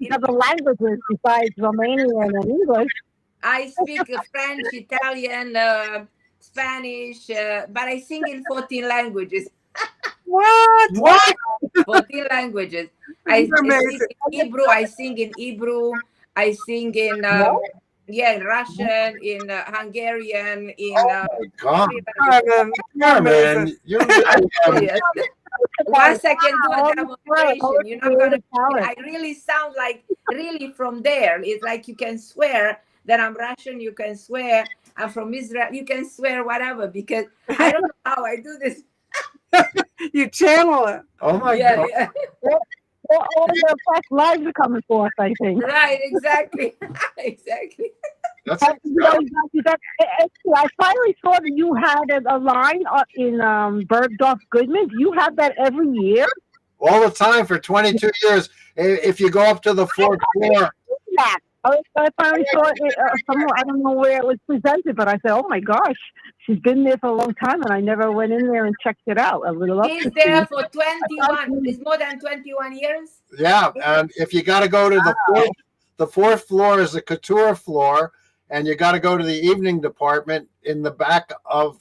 in other languages besides Romanian and English. I speak French, Italian, Spanish, but I sing in 14 languages. What? 14 languages. I You're sing amazing. in Hebrew. I sing in Hebrew. I sing in in Russian, in Hungarian, in Oh my God. Carmen, you're Carmen, amazing. you're really, serious. Once I can do a Holy demonstration, you're not Spirit, gonna. talent. I really sound like really from there. It's like you can swear that I'm Russian. You can swear I'm from Israel. You can swear whatever because I don't know how I do this. You channel it. oh my Yeah, God. yeah. All the past lives are coming forth, I think. Right, exactly. Exactly. That's I finally saw that you had a line in Bergdorf Goodman. Do you have that every year? all the time for 22 years. If you go up to the fourth floor, That. I finally saw it somewhere. I don't know where it was presented, but I said, "Oh my gosh, she's been there for a long time," and I never went in there and checked it out. I would love He's to there see. for 21. It's more than 21 years. yeah, and if you got to go to the fourth floor is the couture floor, and you got to go to the evening department in the back of.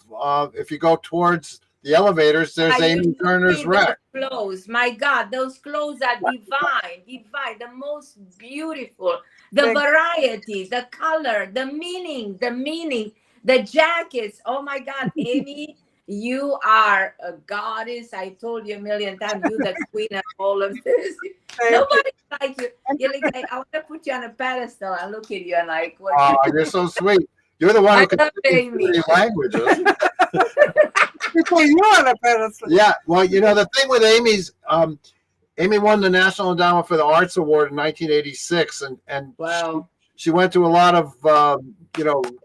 If you go towards the elevators, there's I Amy used to Turner's see rack. those clothes. My God, those clothes are divine, divine, the most beautiful. The Thank- variety, the color, the meaning, the jackets. Oh my God, Amy, you are a goddess. I told you a million times, you the queen of all of this. Nobody like you. You're like, I want to put you on a pedestal and look at you and like, what? Oh, you're so sweet. You're the one I who can love speak Amy. 3 languages. Before you on a pedestal. Yeah, well, the thing with Amy's, Amy won the National Endowment for the Arts Award in 1986, and Wow. she went to a lot of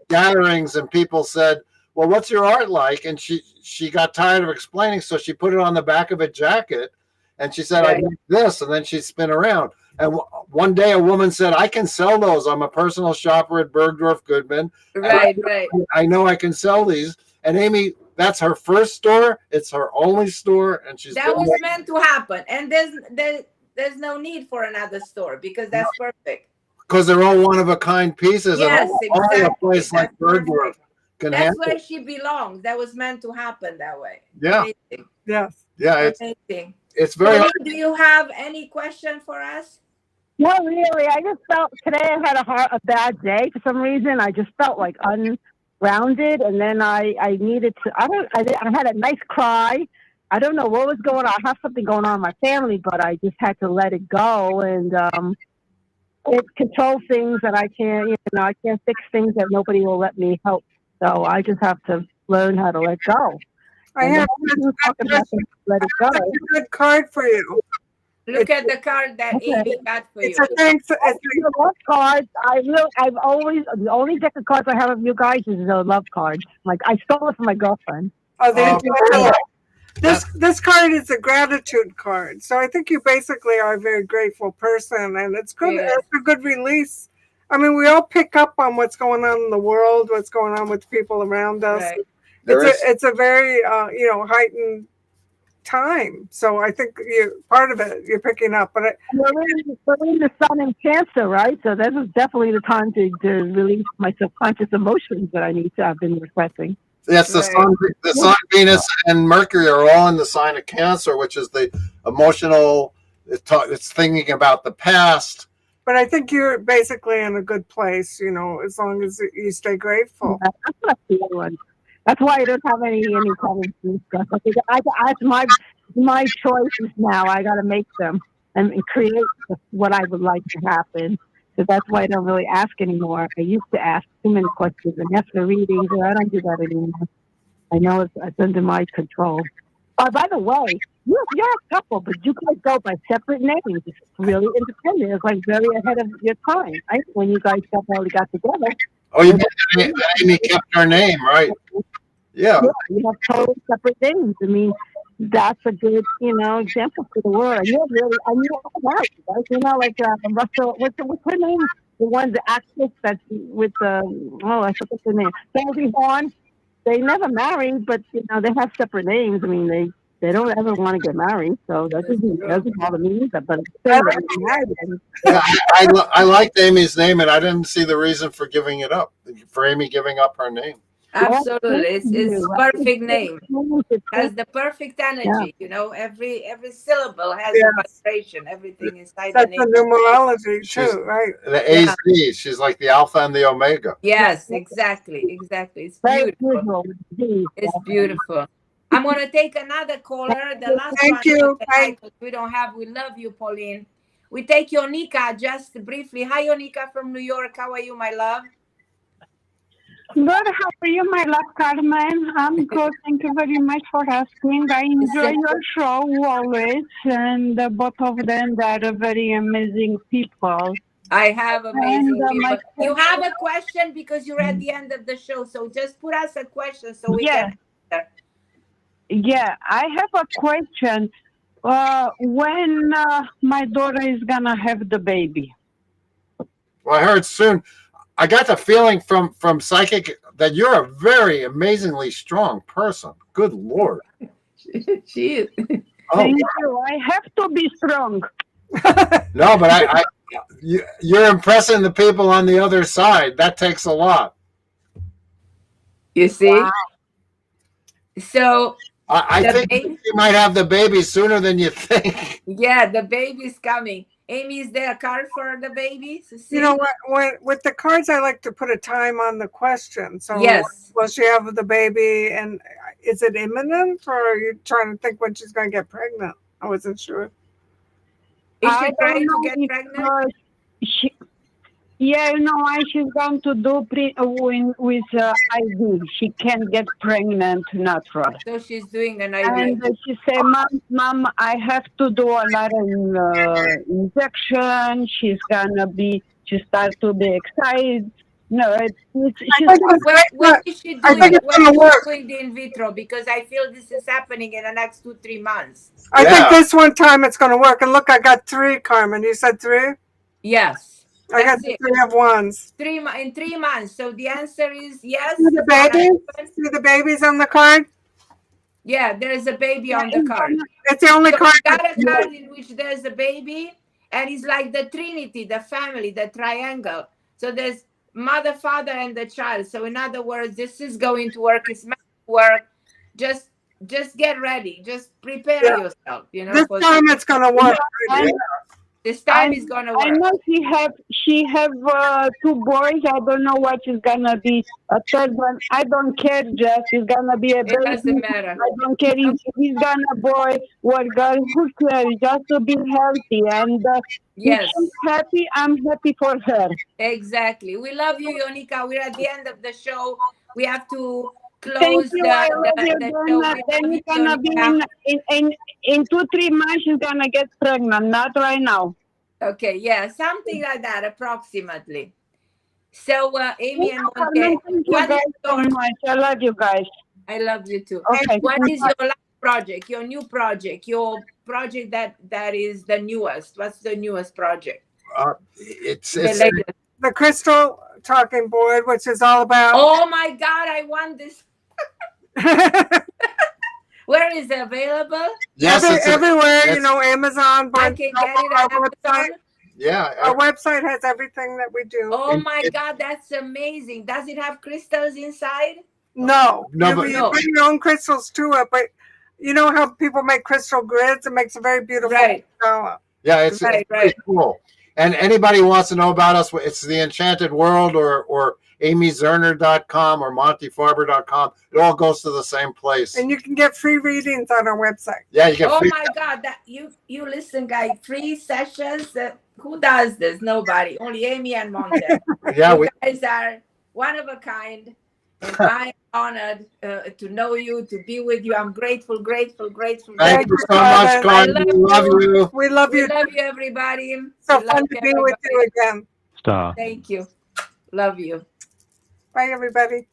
gatherings, and people said, "Well, what's your art like?" And she got tired of explaining, so she put it on the back of a jacket, and she said, Right. "I make this," and then she'd spin around. And one day, a woman said, "I can sell those. I'm a personal shopper at Bergdorf Goodman. Right, right. I know I can sell these." And Amy, that's her first store. It's her only store, and she's That was meant to happen, and there's no need for another store because that's perfect. because they're all one of a kind pieces, Yes, and only a exactly. place like That's Bergdorf perfect. can That's handle where it. she belongs. That was meant to happen that way. Yeah, Amazing. Yes. yeah, Amazing. it's very. Pauline, do you have any question for us? No, really. I just felt today I had a bad day for some reason. I just felt like ungrounded, and then I needed to. I had a nice cry. I don't know what was going on. I have something going on in my family, but I just had to let it go, and it controls things that I can't. I can't fix things that nobody will let me help. So I just have to learn how to let go. I And have talking about let it go. a good card for you. Look at the card that Amy got for you. It's a thanks. The love cards. I've always the only deck of cards I have of you guys is the love cards. Like I stole it from my girlfriend. This card is a gratitude card. So I think you basically are a very grateful person, and it's good. Yeah. It's a good release. I mean, we all pick up on what's going on in the world, what's going on with people around us. Right. It's a very heightened time. So I think part of it you're picking up, but We're in the sun in Cancer, right? So this is definitely the time to release my subconscious emotions that I need to have been repressing. Yes, the sun, Venus, and Mercury are all in the sign of Cancer, which is the emotional. It's thinking about the past. But I think you're basically in a good place, as long as you stay grateful. That's what I feel. That's why I don't have any problems and stuff. It's my choices now. I got to make them and create what I would like to happen. So that's why I don't really ask anymore. I used to ask too many questions and ask for readings, and I don't do that anymore. I know it's under my control. Oh, by the way, you're a couple, but you guys go by separate names. It's really independent. It's like very ahead of your time, right? When you guys already got together. Oh, Amy kept her name, right? Yeah. You have totally separate names. I mean, that's a good, example for the world. And you're really, you're all married, right? Like Russell, what's her name? The one, the actress that's with I forget the name. Sandy Horn. They never married, but they have separate names. I mean, they don't ever want to get married, so that doesn't bother me either. But I liked Amy's name, and I didn't see the reason for giving it up. For Amy giving up her name. Absolutely. It's you. perfect name. Has Thank the perfect energy. You know, every syllable has a Yes. vibration. Everything inside the That's name. the numerology She's too, right? the Yeah. AZ. She's like the Alpha and the Omega. Yes, exactly. Exactly. It's Very beautiful. beautiful. It's beautiful. I'm gonna take another caller. The last one Thank for you. the Bye. night, 'cause we don't have. We love you, Pauline. We take Yonika just briefly. Hi, Yonika from New York. How are you, my love? Good. How are you, my love, Carmen? I'm good. Thank you very much for asking. I enjoy your show always, and both of them they are very amazing people. I have amazing And my people. You have a question because you're at the end of the show, so just put us a question so we yeah, can answer. yeah, I have a question. When my daughter is gonna have the baby? Well, I heard soon. I got the feeling from psychic that you're a very amazingly strong person. Good Lord. She is. Oh, Thank you. I have to be strong. no, but you're impressing the people on the other side. That takes a lot. You see? So I the think baby, you might have the baby sooner than you think. yeah, the baby's coming. Amy, is there a card for the baby? So see? You know what? With the cards, I like to put a time on the question. So, Yes. will she have the baby, and is it imminent, or are you trying to think when she's going to get pregnant? I wasn't sure. Is I she don't trying to know get if, pregnant? Yeah, you know why she's going to do with IV. She can't get pregnant natural. So she's doing an IV. And she say, Mom, I have to do a lot of injection. She start to be excited. No, she's When is she I doing? think it's When going is to she work. doing the in vitro? Because I feel this is happening in the next 2-3 months. I think this one time it's going to work. And look, I got 3, Carmen. You said 3? Yes. I got That's the it. 3 of wands. In 3 months. So the answer is yes. See the it's gonna babies? happen. See the babies on the card? Yeah, there is a baby on the card. It's the only So card. we got a card in which there's a baby, and it's like the Trinity, the family, the triangle. So there's mother, father, and the child. So in other words, this is going to work. It's meant to work. Just get ready. Just prepare yourself. You know, This for time it's going to work. this time is gonna work. I know she have 2 boys. I don't know what is gonna be a third one. I don't care, Jeff. It's gonna be a baby. It doesn't matter. I don't care if he's gonna boy or girl. Who cares? Just to be healthy. And Yes. if she's happy, I'm happy for her. Exactly. We love you, Yonika. We're at the end of the show. We have to Thank close you. I love you. the show. We Then love you're you, gonna be Yonika. in 2-3 months. She's gonna get pregnant. Not right now. Okay, yeah, something like that, approximately. So, Amy and Monte, Thank you what guys is so your, much. I love you guys. I love you too. Okay. What is your last project, your new project, your project that is the newest? What's the newest project? It's The latest. The crystal talking board, which is all about. Oh my God, I want this. Where is it available? yes, everywhere, you know, Amazon. I can get it at Amazon. Yeah, Our website has everything that we do. Oh my God, that's amazing. Does it have crystals inside? No, No, but- you bring your own crystals to it, but you know how people make crystal grids? It makes a very beautiful. Right. yeah, it's pretty cool. And anybody who wants to know about us, it's the Enchanted World or amyzerner.com or montefarber.com. It all goes to the same place. And you can get free readings on our website. Yeah, you get Oh free. my God, that you listen, guys, 3 sessions. Who does this? Nobody. Only Amy and Monte. Yeah, you guys are one of a kind. And I'm honored to know you, to be with you. I'm grateful. Thank you so much, Carmen. We love you. We love you. We love you, everybody. So fun to be with you again. Stop. Thank you. Love you. Bye, everybody.